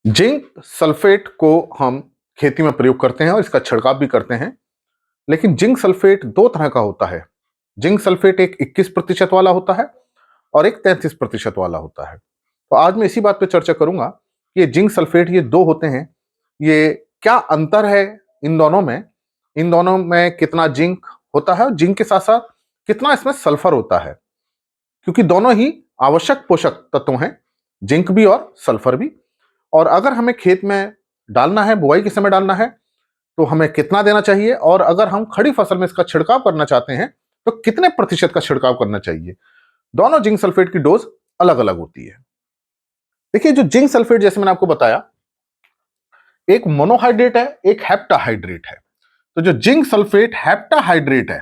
Zinc sulphate को हम खेती में प्रयोग करते हैं और इसका छिड़काव भी करते हैं। लेकिन जिंक सल्फेट दो तरह का होता है। जिंक सल्फेट एक 21% वाला होता है और एक 33% वाला होता है। तो आज मैं इसी बात पे चर्चा करूंगा कि ये जिंक सल्फेट ये दो होते हैं, ये क्या अंतर है इन दोनों में कितना जिंक होता है और जिंक के साथ साथ कितना इसमें सल्फर होता है, क्योंकि दोनों ही आवश्यक पोषक तत्व हैं, जिंक भी और सल्फर भी। और अगर हमें खेत में डालना है, बुआई के समय डालना है, तो हमें कितना देना चाहिए, और अगर हम खड़ी फसल में इसका छिड़काव करना चाहते हैं तो कितने प्रतिशत का छिड़काव करना चाहिए। दोनों जिंक सल्फेट की डोज अलग अलग होती है। देखिए, जो जिंक सल्फेट जैसे मैंने आपको बताया, एक मोनोहाइड्रेट है, एक हेप्टाहाइड्रेट है। तो जो जिंक सल्फेट हेप्टाहाइड्रेट है,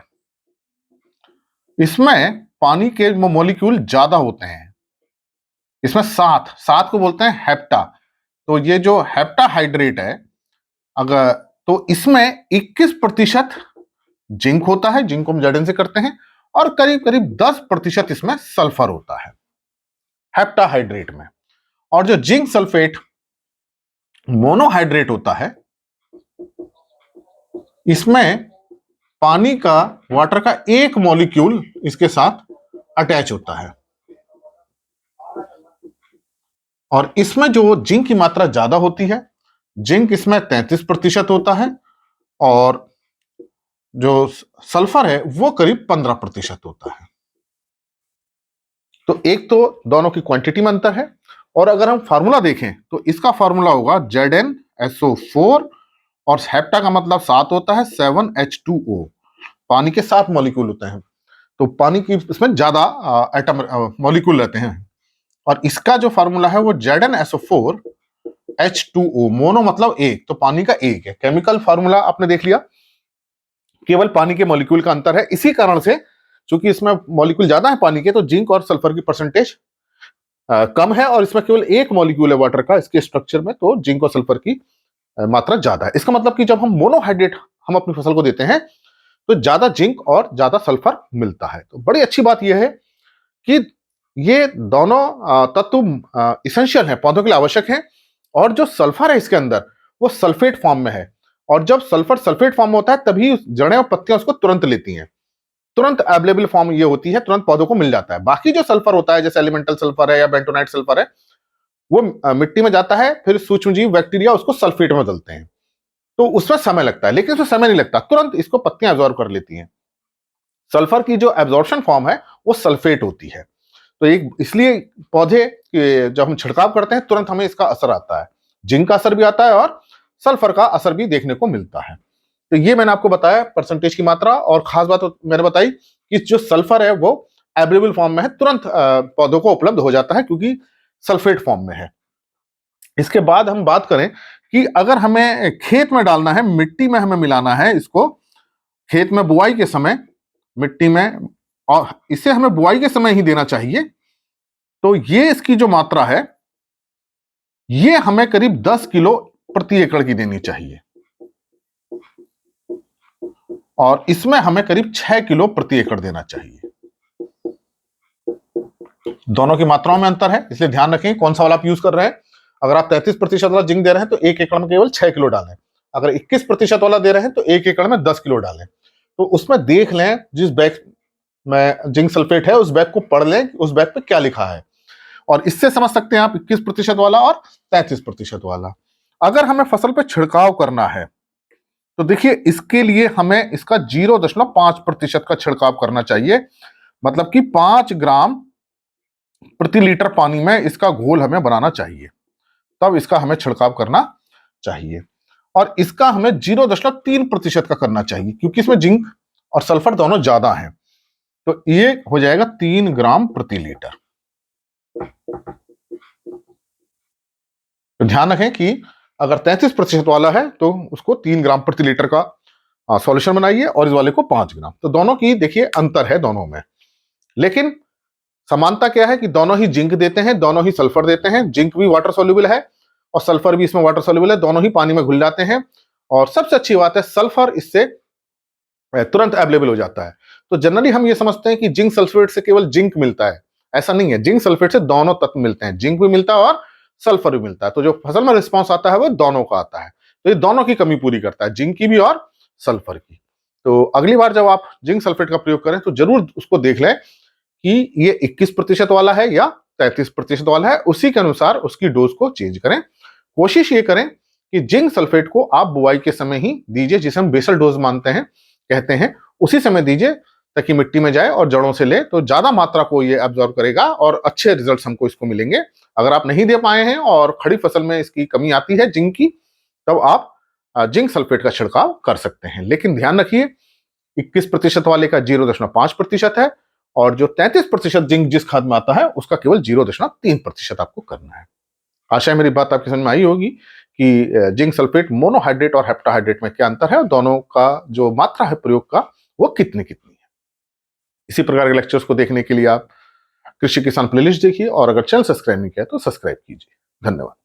इसमें पानी के मॉलिक्यूल ज्यादा होते हैं। इसमें सात सात को बोलते हैं हेप्टा। तो ये जो हेप्टाहाइड्रेट है, अगर तो इसमें 21% जिंक होता है, जिंक को हम Zn से करते हैं, और करीब करीब 10% इसमें सल्फर होता है हेप्टाहाइड्रेट में। और जो जिंक सल्फेट मोनोहाइड्रेट होता है, इसमें पानी का, वाटर का एक मॉलिक्यूल इसके साथ अटैच होता है, और इसमें जो जिंक की मात्रा ज्यादा होती है, जिंक इसमें 33% होता है, और जो सल्फर है वो करीब 15% होता है। तो एक तो दोनों की क्वांटिटी में अंतर है। और अगर हम फार्मूला देखें तो इसका फार्मूला होगा ZnSO4, और हेप्टा का मतलब 7 होता है, 7H2O। पानी के 7 मॉलिक्यूल होते हैं, तो पानी की इसमें ज्यादा एटम मॉलिक्यूल रहते हैं। और इसका जो फार्मूला है वो ZnSO4H2O। मोनो मतलब एक, तो पानी का एक है। केमिकल फार्मूला आपने देख लिया, केवल पानी के मॉलिक्यूल का अंतर है। इसी कारण से, चूंकि इसमें मॉलिक्यूल ज्यादा है पानी के, तो जिंक और सल्फर की परसेंटेज कम है, और इसमें केवल एक मॉलिक्यूल है वाटर का इसके स्ट्रक्चर में, तो जिंक और सल्फर की मात्रा ज्यादा है। इसका मतलब कि जब हम मोनोहाइड्रेट हम अपनी फसल को देते हैं तो ज्यादा जिंक और ज्यादा सल्फर मिलता है। तो बड़ी अच्छी बात यह है कि ये दोनों तत्व इसेंशियल है, पौधों के लिए आवश्यक है। और जो सल्फर है इसके अंदर, वो सल्फेट फॉर्म में है, और जब सल्फर सल्फेट फॉर्म में होता है तभी जड़ें और पत्तियां उसको तुरंत लेती हैं। तुरंत अवेलेबल फॉर्म ये होती है, तुरंत पौधों को मिल जाता है। बाकी जो सल्फर होता है, जैसे एलिमेंटल सल्फर है या बेंटोनाइट सल्फर है, वो मिट्टी में जाता है, फिर सूक्ष्मजीव बैक्टीरिया उसको सल्फेट में बदलते हैं, तो उसमें समय लगता है। लेकिन उसमें समय नहीं लगता, तुरंत इसको पत्तियां एब्जॉर्ब कर लेती हैं। सल्फर की जो एब्जॉर्प्शन फॉर्म है वो सल्फेट होती है। तो एक इसलिए पौधे जब हम छिड़काव करते हैं तुरंत हमें इसका असर आता है, जिंक का असर भी आता है और सल्फर का असर भी देखने को मिलता है। तो ये मैंने आपको बताया परसेंटेज की मात्रा। और खास बात मैंने बताई कि जो सल्फर है वो अवेलेबल फॉर्म में है, तुरंत पौधों को उपलब्ध हो जाता है, क्योंकि सल्फेट फॉर्म में है। इसके बाद हम बात करें कि अगर हमें खेत में डालना है, मिट्टी में हमें मिलाना है इसको, खेत में बुआई के समय मिट्टी में, और इसे हमें बुआई के समय ही देना चाहिए, तो ये इसकी जो मात्रा है ये हमें करीब 10 किलो प्रति एकड़ की देनी चाहिए, और इसमें हमें करीब 6 किलो प्रति एकड़ देना चाहिए। दोनों की मात्राओं में अंतर है, इसलिए ध्यान रखें कौन सा वाला आप यूज कर रहे हैं। अगर आप 33% वाला जिंक दे रहे हैं तो 1 एकड़ में केवल 6 किलो डालें। अगर 21% वाला दे रहे हैं तो 1 एकड़ में 10 किलो डालें। तो उसमें देख लें, जिस बैग में जिंक सल्फेट है उस बैग को पढ़ लें, उस बैग पे क्या लिखा है, और इससे समझ सकते हैं आप 21% वाला और 33% वाला। अगर हमें फसल पे छिड़काव करना है तो देखिए, इसके लिए हमें इसका 0.5% का छिड़काव करना चाहिए, मतलब कि 5 ग्राम प्रति लीटर पानी में इसका घोल हमें बनाना चाहिए, तब इसका हमें छिड़काव करना चाहिए। और इसका हमें 0.3% का करना चाहिए, क्योंकि इसमें जिंक और सल्फर दोनों ज्यादा हैं। तो ये हो जाएगा 3 ग्राम प्रति लीटर। तो ध्यान रखें कि अगर 33% वाला है तो उसको 3 ग्राम प्रति लीटर का सॉल्यूशन बनाइए, और इस वाले को 5 ग्राम। तो दोनों की देखिए अंतर है दोनों में, लेकिन समानता क्या है कि दोनों ही जिंक देते हैं, दोनों ही सल्फर देते हैं। जिंक भी वाटर सोल्यूबल है और सल्फर भी इसमें वाटर सोल्यूबल है, दोनों ही पानी में घुल जाते हैं। और सबसे अच्छी बात है, सल्फर इससे तुरंत अवेलेबल हो जाता है। तो जनरली हम ये समझते हैं कि जिंक सल्फेट से केवल जिंक मिलता है, ऐसा नहीं है। जिंक सल्फेट से दोनों तत्व मिलते हैं, जिंक भी मिलता है और सल्फर भी मिलता है। तो जो फसल में रिस्पॉन्स आता है वो दोनों का आता है। तो ये दोनों की कमी पूरी करता है, जिंक की भी और सल्फर की। तो अगली बार जब आप जिंक सल्फेट का प्रयोग करें तो जरूर उसको देख लें कि ये 21% वाला है या 33% वाला है, उसी के अनुसार उसकी डोज को चेंज करें। कोशिश ये करें कि जिंक सल्फेट को आप बुआई के समय ही दीजिए, जिसे हम बेसल डोज मानते हैं कहते हैं, उसी समय दीजिए ताकि मिट्टी में जाए और जड़ों से ले, तो ज्यादा मात्रा को ये एब्जॉर्ब करेगा और अच्छे रिजल्ट्स हमको इसको मिलेंगे। अगर आप नहीं दे पाए हैं और खड़ी फसल में इसकी कमी आती है जिंक की, तब आप जिंक सल्फेट का छिड़काव कर सकते हैं। लेकिन ध्यान रखिए 21% वाले का 0.5% है और जो 33% जिंक जिस खाद में आता है उसका केवल 0.3% आपको करना है। आशा है मेरी बात आपकी समझ में आई होगी कि जिंक सल्फेट मोनोहाइड्रेट और हेप्टाहाइड्रेट में क्या अंतर है और दोनों का जो मात्रा है प्रयोग का वो कितनी कितनी है। इसी प्रकार के लेक्चर्स को देखने के लिए आप कृषि किसान प्लेलिस्ट देखिए और अगर चैनल सब्सक्राइब नहीं किया तो सब्सक्राइब कीजिए। धन्यवाद।